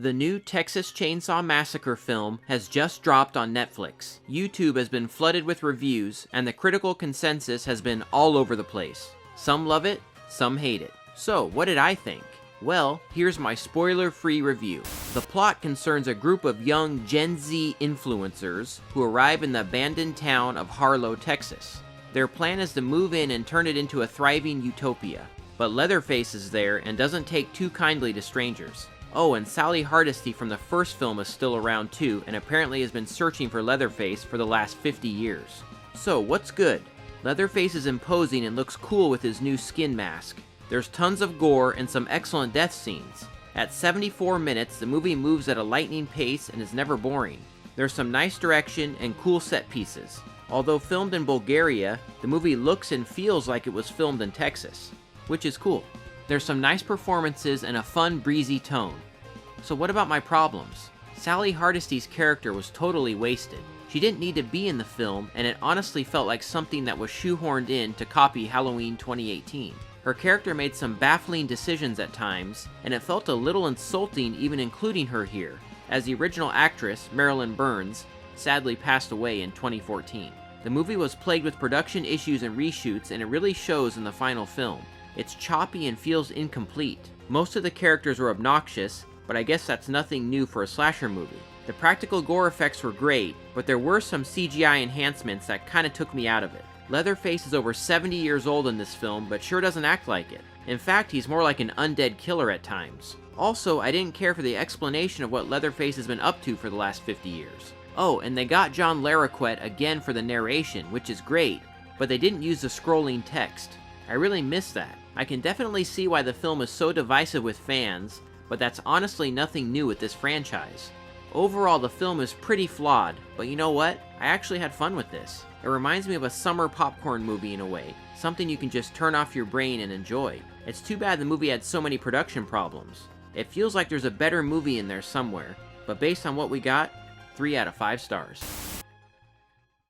The new Texas Chainsaw Massacre film has just dropped on Netflix. YouTube has been flooded with reviews, and the critical consensus has been all over the place. Some love it, some hate it. So, what did I think? Well, here's my spoiler-free review. The plot concerns a group of young Gen Z influencers who arrive in the abandoned town of Harlow, Texas. Their plan is to move in and turn it into a thriving utopia. But Leatherface is there and doesn't take too kindly to strangers. Oh, and Sally Hardesty from the first film is still around too, and apparently has been searching for Leatherface for the last 50 years. So, what's good? Leatherface is imposing and looks cool with his new skin mask. There's tons of gore and some excellent death scenes. At 74 minutes, the movie moves at a lightning pace and is never boring. There's some nice direction and cool set pieces. Although filmed in Bulgaria, the movie looks and feels like it was filmed in Texas, which is cool. There's some nice performances and a fun, breezy tone. So what about my problems? Sally Hardesty's character was totally wasted. She didn't need to be in the film, and it honestly felt like something that was shoehorned in to copy Halloween 2018. Her character made some baffling decisions at times, and it felt a little insulting even including her here, as the original actress, Marilyn Burns, sadly passed away in 2014. The movie was plagued with production issues and reshoots, and it really shows in the final film. It's choppy and feels incomplete. Most of the characters were obnoxious, but I guess that's nothing new for a slasher movie. The practical gore effects were great, but there were some CGI enhancements that kinda took me out of it. Leatherface is over 70 years old in this film, but sure doesn't act like it. In fact, he's more like an undead killer at times. Also, I didn't care for the explanation of what Leatherface has been up to for the last 50 years. Oh, and they got John Larroquette again for the narration, which is great, but they didn't use the scrolling text. I really miss that. I can definitely see why the film is so divisive with fans, but that's honestly nothing new with this franchise. Overall, the film is pretty flawed, but you know what? I actually had fun with this. It reminds me of a summer popcorn movie in a way, something you can just turn off your brain and enjoy. It's too bad the movie had so many production problems. It feels like there's a better movie in there somewhere, but based on what we got, 3 out of 5 stars.